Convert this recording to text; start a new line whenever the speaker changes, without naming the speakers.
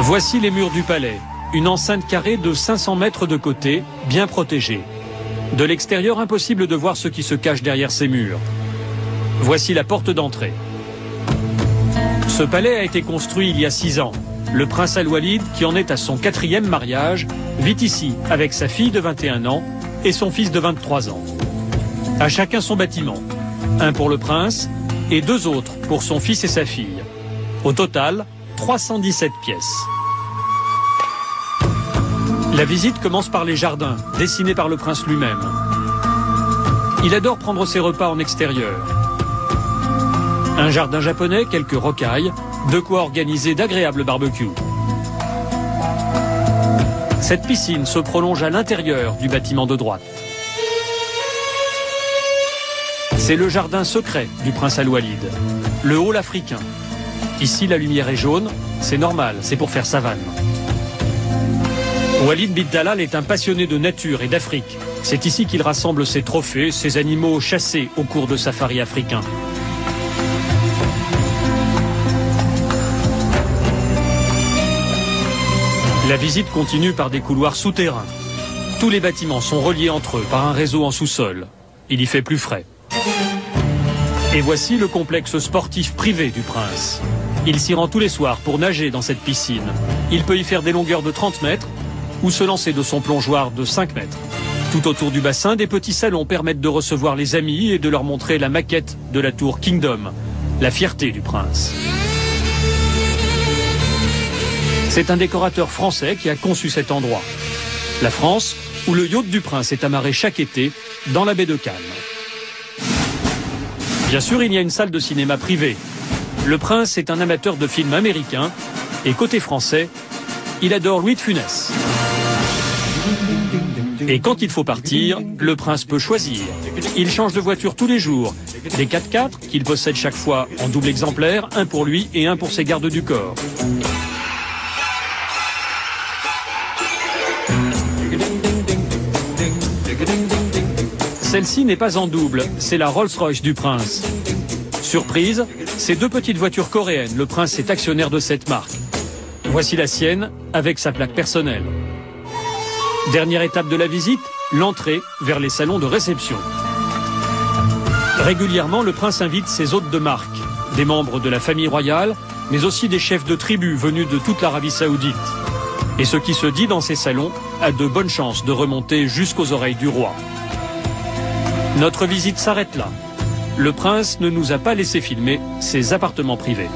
Voici les murs du palais, une enceinte carrée de 500 mètres de côté, bien protégée. De l'extérieur, impossible de voir ce qui se cache derrière ces murs. Voici la porte d'entrée. Ce palais a été construit il y a 6 ans. Le prince Al-Walid, qui en est à son 4e mariage, vit ici avec sa fille de 21 ans et son fils de 23 ans. À chacun son bâtiment. Un pour le prince et 2 autres pour son fils et sa fille. Au total, 317 pièces. La visite commence par les jardins, dessinés par le prince lui-même. Il adore prendre ses repas en extérieur. Un jardin japonais, quelques rocailles, de quoi organiser d'agréables barbecues. Cette piscine se prolonge à l'intérieur du bâtiment de droite. C'est le jardin secret du prince Al-Walid, le hall africain. Ici, la lumière est jaune, c'est normal, c'est pour faire savane. Walid bin Talal est un passionné de nature et d'Afrique. C'est ici qu'il rassemble ses trophées, ses animaux chassés au cours de safaris africains. La visite continue par des couloirs souterrains. Tous les bâtiments sont reliés entre eux par un réseau en sous-sol. Il y fait plus frais. Et voici le complexe sportif privé du prince. Il s'y rend tous les soirs pour nager dans cette piscine. Il peut y faire des longueurs de 30 mètres ou se lancer de son plongeoir de 5 mètres. Tout autour du bassin, des petits salons permettent de recevoir les amis et de leur montrer la maquette de la tour Kingdom, la fierté du prince. C'est un décorateur français qui a conçu cet endroit. La France, où le yacht du prince est amarré chaque été dans la baie de Cannes. Bien sûr, il y a une salle de cinéma privée. Le prince est un amateur de films américains et côté français, il adore Louis de Funès. Et quand il faut partir, le prince peut choisir. Il change de voiture tous les jours. Des 4x4 qu'il possède chaque fois en double exemplaire, un pour lui et un pour ses gardes du corps. Celle-ci n'est pas en double, c'est la Rolls-Royce du prince. Surprise, ces 2 petites voitures coréennes, le prince est actionnaire de cette marque. Voici la sienne, avec sa plaque personnelle. Dernière étape de la visite, l'entrée vers les salons de réception. Régulièrement, le prince invite ses hôtes de marque, des membres de la famille royale, mais aussi des chefs de tribu venus de toute l'Arabie Saoudite. Et ce qui se dit dans ces salons a de bonnes chances de remonter jusqu'aux oreilles du roi. Notre visite s'arrête là. Le prince ne nous a pas laissé filmer ses appartements privés.